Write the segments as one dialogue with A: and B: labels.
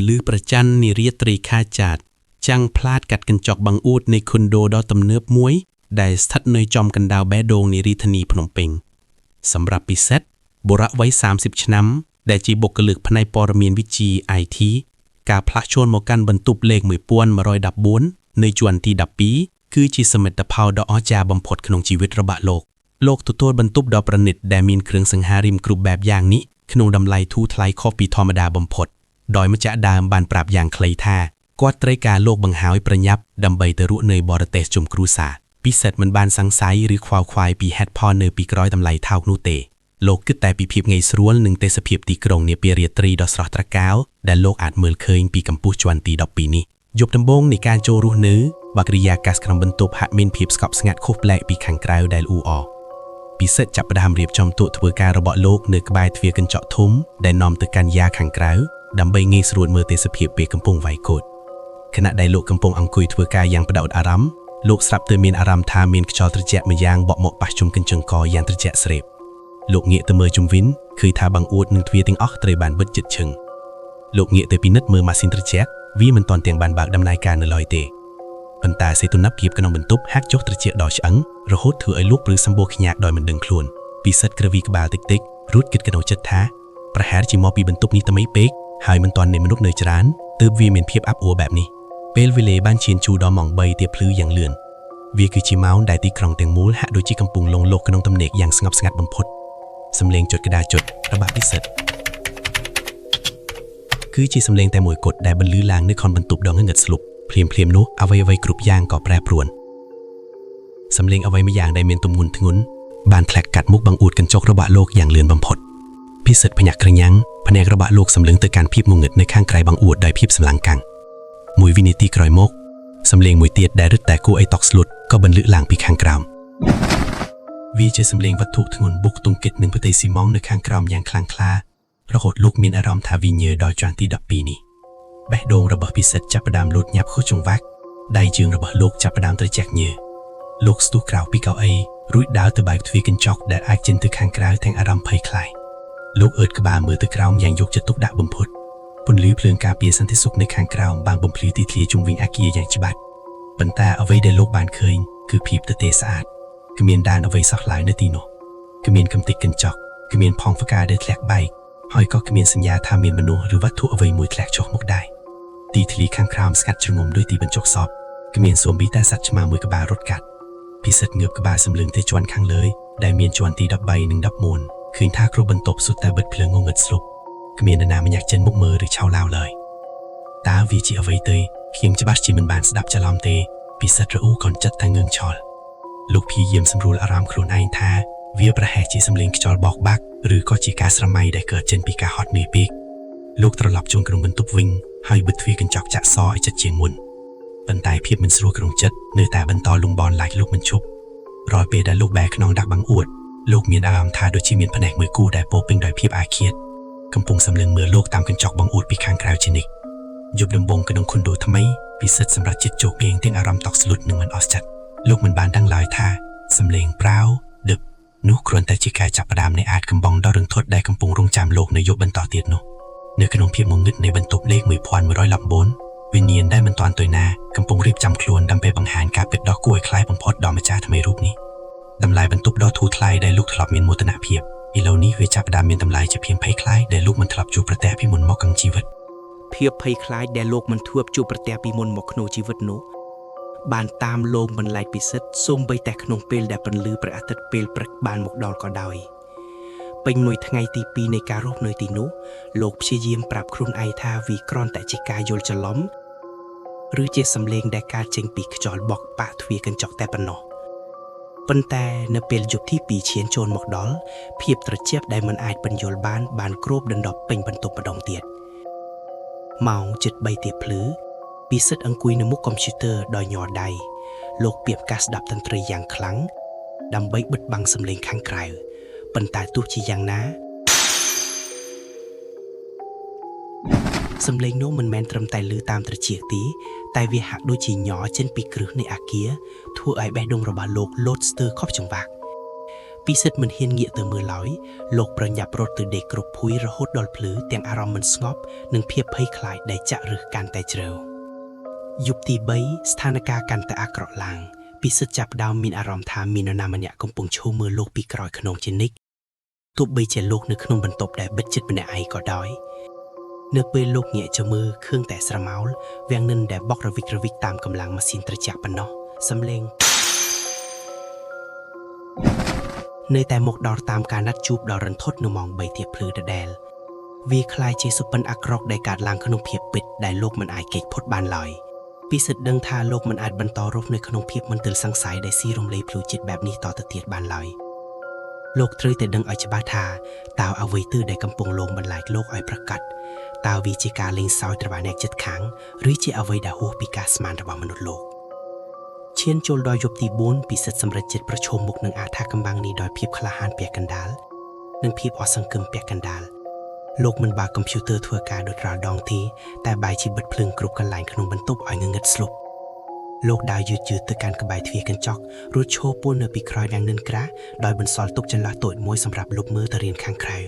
A: ลือประจันนิเรียตรีคาจัดจังพลาดกัดกันจอกบังอูดในคอนโดดอตำเนิบมวยได้สถัดเนยจอมกันดาวแบโดงในรีธนีพนมเปงสำหรับปีเซตบระไว้30 ชน้ำได้จีบกกลึกภายในปรเมียนวิจีไอทีกาพระชวนโมกันบรรทุบเลขมือป้วนมารอยดับบ้วนในจวนที่ดับปีคือจีสมัตพาวดอจาบำพดขนมชีวิตระบะโลกทุโทษบรรทุบดอประนิดแดมีนเครื่องสังหาริมกรุบแบบอย่างนี้ขนมดำไลทูทไลคอปีธรรมดาบำพดดอยมจะดามบานปราบอย่างเคลท่ากอดไตรกาโลกบังหาวประยับดำใบตะรุเนยบอระเตสจุมครูสาพิเศษมันบานสังไซหรือควายปีแฮดพอเนยปีกร้อยดำไลเท่านูเตโลกกึดแต่ปีพีบไงสรวนหนึ่งเตสเพียบตีกรงเนเปียเรียตรีดอสรอตระก้าวแต่โลกอาจเมือเคยปีกัมพูจวนตีดอกปีนี้ยบดำบงในการโจรุนื้อวักริยากัสขนมบรรทุบหัดเมนพีบสกับสงัดคุบแหลกปีขังกราวได้อูอปีเศษจับประดามเรียบจอมตัวทเวการระบาดโลกเนื้อกบายทเวียกันเจาะทุ่มได้นอมตึกการยาขังกราวดำใบไงสรวนเมื่อเตสเพียบเปียกัมพงไวโกดขณะใดโลกกัมพงอังกุยทเวกายังประดาอารัมโลกสลับเตอร์เมียนอารามทาเมียนกจอตรเจาะมายางเบาะหมกปัจจุมกันจังกอยันตรเจาะเสพโลกเงียเตเมอจุมวินคือทาบังอูดหนึ่งทวีติงออกเตยบานเบิดจิตเชิงโลกเงียเตปีนัดเมื่อมาสินตรเจาะวีมันตอนเตียงบานบากดำนายการในลอยเตปันตาเซตุนับเพียบกันองบรรทุบฮักจกตรเจาะดอชังระหดถือไอ้ลูกหรือสัมโบขยากดอยมันดึงคลวนปีสัตกระวีกบาติ๊กรุดกิดกันเอาจัดท้าประหารจีมอปีบรรทุบนี้ตะไม่เป๊กหายมันตอนในมนุษย์เนยจรานเติบวีเมียนเพียบอับอัวแบบนี้เปลวิเลบ้านเชียนชูดอมองใบเตียพลื้ออย่างเลื่อนวีคือจีเมาส์ได้ตีกรองแตงมูลหะโดยจีกำปุงลงโลกกันองตำเนกอย่างสงับสงัดบำพดสำเร็งจดกระดาษจดระบาดพิเศษคือจีสำเร็งแต่หมวยกดได้บรรลือลางในคอนบรรทุบดองเงินสรุปเพลียมนุเอาไว้กรุบย่างก่อแปรปรวนสำเร็งเอาไว้ไม่อย่างใดเมียนตุ่มงุนทงุนบานแผลกกัดมุกบังอูดกันจกระบาดโลกอย่างเลื่อนบำพดพิเศษพยักกระยั้งแผนกระบาดโลกสำเร็งเตอการพีบมุงเงินในข้างไกลบังอูดได้พีบสำลังกังมวยวินิตีกรอยมกสำเร็งมวยเตียดได้รึแต่กูไอตอกสลุดก็บรรลือลางปีข้างกรามวีจะสำเร็งวัตถุทงุนบุกตุงกิดหนึ่งปฏิสีมองในข้างกรามอย่างคลางคลาระหดลูกมินอารมณ์ทาวิเนอร์ดอยจานที่ดับปีนี้แบะโดงระเบิดพิเศษจับประดามลุดยับคู่จงวักได้จึงระเบิดโลกจับประดามตระแจกเนื้อโลกสตูกราวปีเก่าไอรุ่ยดาวตะใบทวีกันจอกได้อาจินตึกข้างกราวแทงอารมณ์เพยคลายโลกเอิดกบามือตะกราวอย่างยกจะตุกดะบมพดปุ่นลื้อเพลิงกาเปียสันติสุขในข้างกราวบางบมพลีตีเทียจุงวิงอาเกียอย่างจิบัดปันตาเอาไว้ได้โลกบานเคยคือผีบตะเตสะอาดกเมียนดานเอาไว้สักหลายนาทีโนกเมียนคำติดกันจอกกเมียนพองฟกาได้แทลกใบหอยก็กเมียนสัญญาทาเมียนมโนหรือวัตถุเอาไว้มวยแทลกชกมกได้ตีทลีข้างครามสกัดชงมด้วยตีบรรจกสอบกเมียนสวมบีแต่สัตว์ชมามวยกบารถกัดพิเศษเงือบกบาสำลึงเตจวนข้างเลยได้เมียนจวนตีดับใบหนึ่งดับมูลคืนท่าครบบรรตบสุดแต่เบิดเพลิงงเงิดสลุปกเมียนนามันอยากเจนมุกมือหรือชาวลาวเลยตาวีจีเอาไว้เตยเคียงจะบัดจีมันบานสดับจะลอมเตพิเศษระอู้ก่อนจัดทางเงิงชอลลูกพี่เยี่ยมสำรูลอารามโครนไอท่าเวียประแหจีสำเร็งจอลบอกบักหรือก็จีกาสระไมได้เกิดเจนปีกาฮอตเนปิกลูกตรลับจงกรงบรรทุบวิ่งให้บึดทวีกันจอกจะซอไอจัดเจียงมุนบรรทายเพียบมันสรัวกรงจัดเนื้อแต่บรรทอลุงบอลหลายลูกมันชุบรอยเปได้ลูกแบกนองดักบังอวดลูกเมียนอารามทาโดยชีเมียนแผนกมือกู้ได้โปเป็นดอยเพียบอาเคียดกำปงสำเร็งเมื่อโลกตามกันจอกบังอวดปีข้างกราวจินิกยุบดำบงกระดงคุณดูทำไมพิเศษสำหรับจิตโจกเองเตียงอารามตอกสลุดหนึ่งมันออสจัดลูกมันบานดังลอยท่าสำเร็งเปล่าดึบนุครวนแต่จิกายจับประดามในอาจกำบองดอรึงทดได้กำปงรงจามโลกในยบบรรต่อเตียดโนเนื้อขนมเพียบมงงึดในบรรทบเลขมือพรมือร้อยลำบนวิญญาณได้มันตอนตัวหน้ากำปงรีบจำคลวนดำไปบังหารกาเป็ดดอกกล้วยคล้ายบังพดดอกมาจ้าทำไมรูปนี้ดำลายบรรทุบดอทูทลายได้ลูกถลอกเมียนโมตนาเพียบอีเหล่านี้เวจับประดามเมียนดำลายจะเพียงไพ่คล้ายได้ลูกมันถลอกจูประแตพิมลมอกังชีวิต
B: เพียบไพ่คล้ายได้โลกมันทวบจูประแตพิมลมอกโนชีวิตโนบานตามโลงบรรลัยปิเศษส้มใบแตกขนมเปลได้บรรลือประอัตเปลประบานหมกดอลก็ดอยเป็นหน่วยทั้งไงตีปีในการรบหน่วยตีนุโลกพิเยี่ยมปรับครุนไอทาวีกรอนแต่จิกายโยลจะล้อมหรือเจสำเร็งได้การเจงปีกจอลบอกปะทวีกันจอกแต่ปนอปันแต่เนเปลยุบที่ปีเชียนโจนหมกดอลเพียบตระเจี๊ยบได้มันอายปัญโยลบานโกรบดันดอกเป็นบรรทุบประดองเตียดเมาจิตใบเตียพลื้อปีเซตอังกุยในมุกคอมพิวเตอร์ดอยหยอดใดโลกเปียบกาสดับดนตรีอย่างครั้งดำใบบิดบังสำเร็งข้างไกลปันตาตุชีอย่างนะสำเร็งโน้มันแมนตรำไตลือตามตระเจียกตีแต่วิหักโดยจีหยอเช่นปีกรึในอาเกียทั่วไอแบดงระบาโลกโลดสเตอร์ครอบจังหวัก ពិសិដ្ឋមិនហ៊ានងាកទៅមើលឡើយលោកប្រញាប់រត់ទៅដេកគ្រប់ភួយរហូតដល់ភ្លឺទាំងអារម្មណ៍មិនស្ងប់និងភាពភ័យខ្លាចដែលចាក់ឫសកាន់តែជ្រៅយប់ទី3ស្ថានភាពកាន់តែអាក្រក់ឡើងពិសិដ្ឋចាប់ផ្ដើមមានអារម្មណ៍ថាមាននរណាម្នាក់កំពុងឈោមមើលលោកពីក្រោយខ្នងជានិច្ចទោះបីជាលោកនៅក្នុងបន្ទប់ដែលបិទជិតម្នាក់ឯងក៏ដោយនៅពេលលោកងាកទៅមើលឃើញតែស្រមោលវាំងនិនដែលបក់រវិចរវិចតាមកម្លាំងម៉ាស៊ីនត្រជាក់ប៉ុណ្ណោះសំឡេងនៅតែមកដល់តាមការណាត់ជួបដល់រន្ធត់នៅម៉ោង3ទៀបភ្លឺដដែលវាคล้ายជាសុបិនអាក្រក់ដែលកើតឡើងក្នុងភាពពិតដែលលោកមិនអាចគេចផុតបានឡើយពិសិដ្ឋដឹងថាលោកមិនអាចបន្តរស់នៅក្នុងភាពមន្ទិលសង្ស័យដែលស៊ីរំលែកភ្លូចិត្តបែបនេះតទៅទៀតបានឡើយលោកត្រូវតែដឹងឲ្យច្បាស់ថាតើអ្វីទៅដែលកំពុងលងបន្លាចលោកឲ្យប្រកាសតើវាជាការលេងសើចរបស់អ្នកចិត្តខាងឬជាអ្វីដែលហួសពីការស្មានរបស់មនុស្សលោកឈានចូលដល់យប់ទី4ពិសិដ្ឋសម្រេចចិត្តប្រឈមមុខនឹងអាថាកំបាំងនេះដោយភាពក្លាហានពាក់កណ្ដាលនិងភាពអស់សង្ឃឹមពាក់កណ្ដាលលោកមិនបើកកុំព្យូទ័រធ្វើការដូចរាល់ដងទេតែបែរជាបិទភ្លើងគ្រប់កន្លែងក្នុងបន្ទប់ឲ្យងងឹតស្លុបលោកដើរយឺតទៅកាន់ក្បែរទ្វារកញ្ចក់រួចឈរពួននៅពីក្រោយវាំងនិនក្រាស់ដោយបន្សល់ទុកចន្លោះតូចមួយសម្រាប់លុបមើលទៅរៀនខាងក្រៅ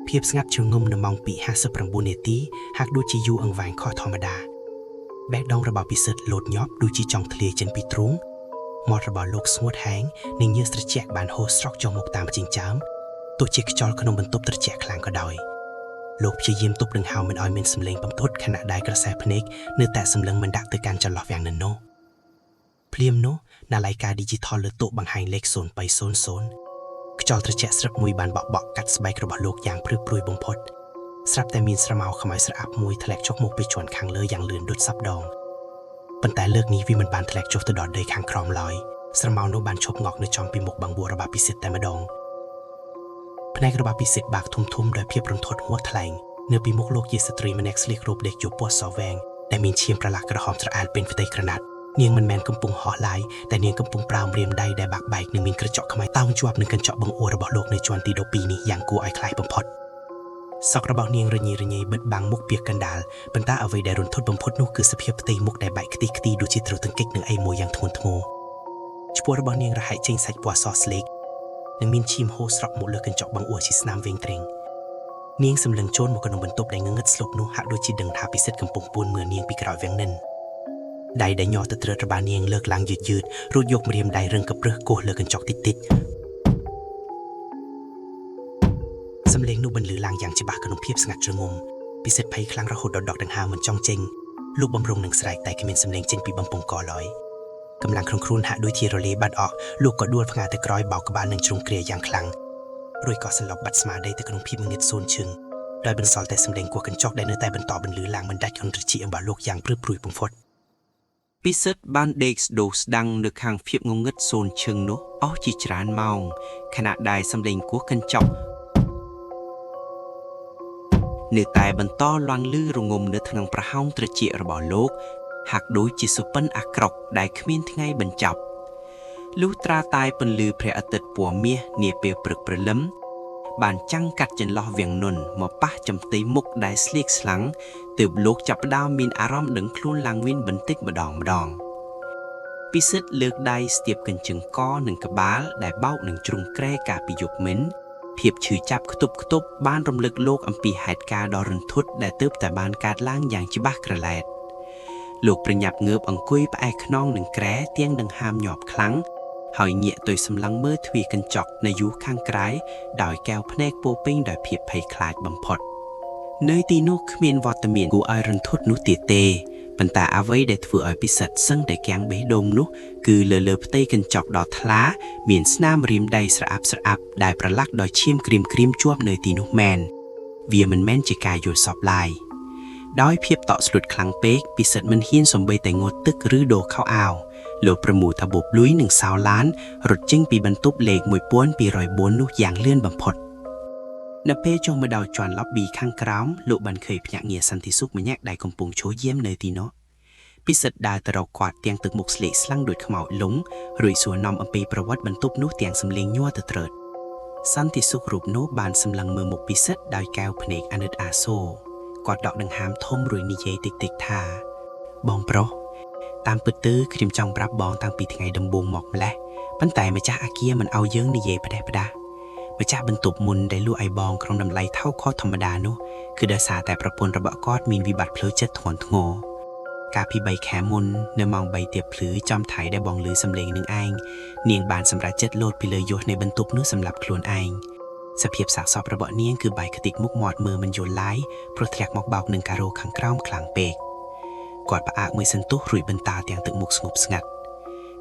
B: ភាពស្ងាត់ជ្ងំនៅម៉ោង2:59នាទីហាក់ដូចជាយូរអង្វែងខុសធម្មតាបេះដូងរបស់ពិសិដ្ឋលោតញាប់ដូចជាចង់ធ្លាយចេញពីទ្រូងមាត់របស់លោកស្ងួតហែងនិងញើសត្រជាក់បានហូរស្រក់ចុះមកតាមចិញ្ចើមទោះជាខ្យល់ក្នុងបន្ទប់ត្រជាក់ខ្លាំងក៏ដោយលោកព្យាយាមទប់ដង្ហើមមិនឲ្យមានសម្លេងបំផុតខណៈដែលក្រសែភ្នែកនៅតែសម្លឹងមិនដាក់ទៅកាន់ចន្លោះវាំងនិននោះភ្លាមនោះនាឡិកា Digital លើតុបង្ហាញលេខ0300ខ្យល់ត្រជាក់ស្រិបមួយបានបក់កាត់ស្បែករបស់លោកយ៉ាងព្រឺព្រួយបំផុតស្រាប់តែមានស្រមោលខ្មៅស្រអាប់មួយធ្លាក់ចុះមកពីជាន់ខាងលើយ៉ាងលឿនដូចសັບដងប៉ុន្តែលើកនេះវាមិនបានធ្លាក់ចុះទៅដល់ដីខាងក្រោមឡើយស្រមោលនោះបានឈប់ងក់នៅចំពីមុខបាំងបួររបស់ពិសិដ្ឋតែម្ដងភ្នែករបស់ពិសិដ្ឋបាក់ធំដោយភាពរន្ធត់ហួសថ្លែងនៅពីមុខលោកជាស្ត្រីម្នាក់ស្លៀករូបដេកជួបពណ៌សវែងដែលមានឈាមប្រឡាក់ក្រហមស្រអែលពេញផ្ទៃក្រណាត់នាងមិនមែនកំពុងហោះឡាយតែនាងកំពុងប្រោមរៀមដៃដែលបាក់បែកនិងមានក្រចកខ្មៅតោងជាប់នឹងកញ្ចក់បង្អួររបស់លោកនៅជាន់ទី12នេះយ៉ាងគួរឲ្យខ្លាចបំផុតសក់របស់នាងរញ៉េរញ៉ៃបិទបាំងមុខពីកណ្ដាលប៉ុន្តែអ្វីដែលរន្ធត់បំផុតនោះគឺសភាពផ្ទៃមុខដែលបែកខ្ទីដូចជាត្រូវទង្គិចនឹងអីមួយយ៉ាងធ្ងន់ធ្ងរឈ្មោះរបស់នាងរហែកចេញសាច់ពណ៌សស្លេកនិងមានឈាមហូរស្រក់មកលើកញ្ចក់បង្អួរជាស្នាមវែងទ្រេងនាងសម្លឹងចូលមកក្នុងបន្ទប់ដែលងងឹតស្លុបនោះហាក់ដូចជាដឹងថាពិសិដ្ឋកំពុងពួនមើលនាងពីក្រោយវាំងនិនដៃដែលញ័រទៅត្រើតរបស់នាងលើកឡើងយឺតរួចយកម្រាមដៃរឹងកព្រឹសគោះលើកញ្ចក់តិចសំឡេងនោះបន្លឺឡើងយ៉ាងច្បាស់ក្នុងភាពស្ងាត់ជ្រងំពិសិដ្ឋភ័យខ្លាំងរហូតដល់ដកដង្ហើមមិនចង់ចេញលោកបំរុងនឹងស្រែកតែគ្មានសំឡេងចេញពីបំពង់កឡើយកម្លាំងក្នុងខ្លួនហាក់ដូចជារលាយបាត់អស់លោកក៏ដួលផ្ងាទៅក្រោយបោកក្បាលនឹងជ្រុងគ្រាយ៉ាងខ្លាំងរួចក៏សន្លប់បាត់ស្មារតីទៅក្នុងភាពងងឹតសូន្យឈឹងដោយបន្សល់តែសំឡេងគោះកញ្ចក់ដែលនៅតែបន្តបន្លឺឡើងមិនដាច់ក្នុងត្រចៀករបស់លោកយ៉ាងព្រឺព្រួយបំផុតពិសិដ្ឋបានដេកស្ដូរស្ដាំងនៅខាងភាពងងឹតសូន្យឈឹងនោះអស់ជាច្រើនម៉ោងខណៈដែលសំឡេងគោះកញ្ចក់នៅតែបន្តលាន់លឺរងំនៅក្នុងប្រហោងត្រចៀករបស់លោកហាក់ដូចជាសុបិនអាក្រក់ដែលគ្មានថ្ងៃបញ្ចប់លុះត្រាតែពន្លឺព្រះអាទិត្យពណ៌មាសនាពេលព្រឹកព្រលឹមបានចាំងកាត់ចន្លោះវាំងនុនមកប៉ះចំផ្ទៃមុខដែលស្លៀកស្លាំងទើបលោកចាប់ផ្ដើមមានអារម្មណ៍ដឹងខ្លួនឡើងវិញបន្តិចម្ដងពិសិដ្ឋលើកដៃស្ទាបកញ្ជឹងកនិងក្បាលដែលបោកនឹងជ្រុងក្រែកាលពីយប់មិញភាពឈឺចាប់ខ្ទប់បានរំលឹកលោកអំពីហេតុការណ៍ដ៏រន្ធត់ដែលទើបតែបានកើតឡើងយ៉ាងច្បាស់ក្រឡែតលោកប្រញាប់ងើបអង្គុយផ្អែកខ្នងនឹងក្រែទាំងដង្ហើមញាប់ខ្លាំងហើយងាកទៅសម្លឹងមើលទ្វារកញ្ចក់នៅយូរខាងក្រៅដោយកែវភ្នែកពោពេញដោយភាពភ័យខ្លាចបំផុតនៅទីនោះគ្មានវត្តមានគួរឲ្យរន្ធត់នោះទៀតទេប៉ុន្តែអ្វីដែលធ្វើឲ្យពិសិដ្ឋសឹងតែគាំងបេះដូងនោះគឺលើផ្ទៃកញ្ចក់ដ៏ថ្លាមានស្នាមរៀមដៃស្រអាប់ដែលប្រឡាក់ដោយឈាមក្រៀមជាប់នៅទីនោះមែនវាមិនមែនជាការយល់សប្តិឡើយដោយភាពតក់ស្លុតខ្លាំងពេកពិសិដ្ឋមិនហ៊ានសំបីតែងត់ទឹកឬដូរខោអាវលោកប្រមូលថាបបលួយនឹងសោឡានរត់ចេញពីបន្ទប់លេខ1204នោះយ៉ាងលឿនបំផុតនៅពេលចុះមកដល់ជាន់ lobby ខាងក្រោមលោកបានឃើញភ្នាក់ងារសន្តិសុខម្នាក់ដែលកំពុងឈរយាមនៅទីនោះពិសិដ្ឋដើរទៅរកគាត់ទាំងទឹកមុខស្លេកស្លាំងដូចខ្មោចលងរួចសួរនាំអំពីប្រវត្តិបន្ទប់នោះទាំងសំឡេងញ័រទៅត្រើតសន្តិសុខរូបនោះបានសម្លឹងមើលមុខពិសិដ្ឋដោយកែវភ្នែកអាណិតអាសូរគាត់ដកដង្ហើមធំរួចនិយាយតិចថាបងប្រុសតាមពិតទៅខ្ញុំចង់ប្រាប់បងតាំងពីថ្ងៃដំបូងមកម្លេះ ប៉ុន្តែម្ចាស់អាគារមិនឲ្យយើងនិយាយផ្ដេសផ្ដាស់ម្ចាស់បន្ទប់មុនដែលលក់ឲ្យបងក្នុងតម្លៃថោកខុសធម្មតានោះគឺដោយសារតែប្រពន្ធរបស់គាត់មានវិបត្តិផ្លូវចិត្តធ្ងន់ធ្ងរកាលពី3ខែមុននៅម៉ោង3ទៀបភ្លឺចំថៃដែលបងឮសំឡេងនឹងឯងនាងបានសម្រេចចិត្តលោតពីលើយសនៃបន្ទប់នោះសម្រាប់ខ្លួនឯងសភាពសាកសពរបស់នាងគឺបែកខ្ទេចមុខមាត់មើលមិនយល់ឡើយព្រោះធ្លាក់មកបោកនឹងការ៉ូខាងក្រោមខ្លាំងពេកគាត់ផ្អាកមួយសន្ទុះរួចបន្តទាំងទឹកមុខស្ងប់ស្ងាត់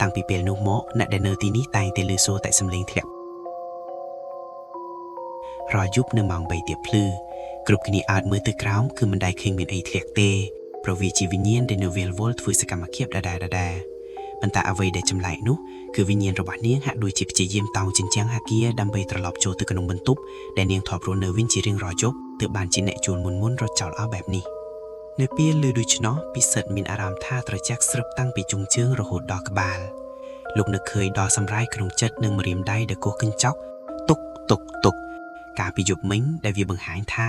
B: តាំងពីពេលនោះមកអ្នកដែលនៅទីនេះតែងតែឮសូរតែសំឡេងធ្លាក់រាល់យប់នៅម៉ោង3ទៀបភ្លឺគ្រប់គ្នាអើតមើលទៅក្រោមគឺមិនដែលឃើញមានអីធ្លាក់ទេព្រោះវាជាវិញ្ញាណដែលនៅវិលវល់ធ្វើសកម្មភាពដដែលប៉ុន្តែអ្វីដែលចម្លែកនោះគឺវិញ្ញាណរបស់នាងហាក់ដូចជាព្យាយាមតោងជញ្ជាំងអាគារដើម្បីត្រឡប់ចូលទៅក្នុងបន្ទប់ដែលនាងធ្លាប់រស់នៅវិញជារៀងរាល់យប់ទើបបានជាអ្នកជួលមុនរត់ចោលអស់បែបនេះនៅពេលឮដូច្នោះពិសិដ្ឋមានអារម្មណ៍ថាត្រជាក់ស្រឹបតាំងពីជង្គជើងរហូតដល់ក្បាលលោកនឹកឃើញដល់សម្រាយក្នុងចិត្តនិងម្រាមដៃដែលគោះកញ្ចក់ទុកកាលពីយប់មិញដែលវាបង្ហាញថា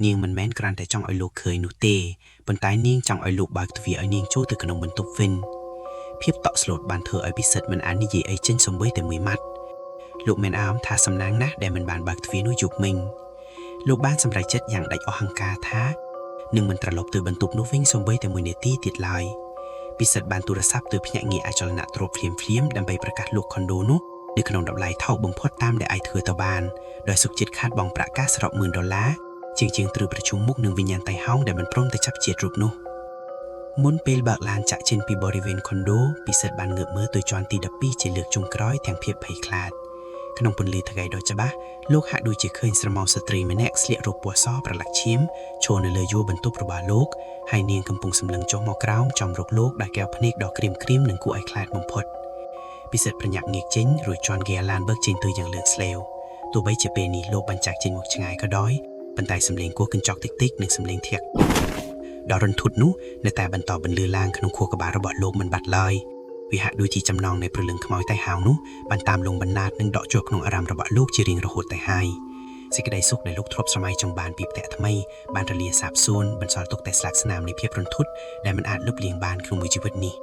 B: នាងមិនមែនគ្រាន់តែចង់ឲ្យលោកឃើញនោះទេប៉ុន្តែនាងចង់ឲ្យលោកបើកទ្វារឲ្យនាងចូលទៅក្នុងបន្ទប់វិញភាពតក់ស្លុតបានធ្វើឲ្យពិសិដ្ឋមិនអាចនិយាយអីចេញសូម្បីតែមួយម៉ាត់លោកមានអារម្មណ៍ថាសំណាងណាស់ដែលមិនបានបើកទ្វារនោះយប់មិញលោកបានសម្រេចចិត្តយ៉ាងដាច់អស់ហង្ការថានឹងមិនត្រឡប់ទៅបន្ទប់នោះវិញសូម្បីតែមួយនាទីទៀតឡើយពិសិដ្ឋបានទូរស័ព្ទទៅភ្នាក់ងារអចលនទ្រព្យភ្លាមដើម្បីប្រកាសលក់ខុនដូនោះនៅក្នុងតម្លៃថោកបំផុតតាមដែលអាចធ្វើទៅបានដោយសុខចិត្តខាតបង់ប្រាក់កាសសរុប$10,000ជាងត្រូវប្រជុំមុខនឹងវិញ្ញាណតៃហោងដែលមិនព្រមតែចាប់ជាតិរូបនោះមុនពេលបើកឡានចាក់ចេញពីបរិវេណខុនដូពិសិដ្ឋបានងើបមើលទៅជាន់ទី12ជាលើកចុងក្រោយទាំងភាពភ័យខ្លាចក្នុងពន្លឺថ្ងៃដ៏ច្បាស់លោកហាក់ដូចជាឃើញស្រមោលស្ត្រីម្នាក់ស្លៀករូបពណ៌សប្រឡាក់ឈាមឈរនៅលើយួរបន្ទប់របស់លោកហើយនាងកំពុងសម្លឹងចុះមកក្រោមចំរកលោកដែលកែវភ្នែកដ៏ក្រៀមនិងគួរឲ្យខ្លាចបំផុតពិសិដ្ឋប្រញាប់ងាកចេញរួចជន់ហ្គាឡានបើកចេញទៅយ៉ាងលឿនស្លេវទោះបីជាពេលនេះលោកបានចាក់ចេញមកឆ្ងាយក៏ដោយប៉ុន្តែសំឡេងគោះកញ្ចក់តិចៗនិងសំឡេងធាក់ដ៏រន្ធត់នោះនៅតែបន្តបន្លឺឡើងក្នុងខួរក្បាលរបស់លោកមិនបាត់ឡើយវាហាក់ដូចជាចំណងនៃព្រលឹងខ្មោចតៃហោងនោះបានតាមលងបណ្ណាតនិងដកជាប់ក្នុងអារម្មណ៍របស់លោកជារៀងរហូតតែហើយសេចក្តីសុខដែលលោកធ្លាប់ស្រមៃចង់បានពីផ្ទះថ្មីបានរលាសាបសូន្យបន្សល់ទុកតែស្លាកស្នាមនៃភាពរន្ធត់ដែលមិនអាចលុបលាងបានក្នុងមួយជីវិតនេះ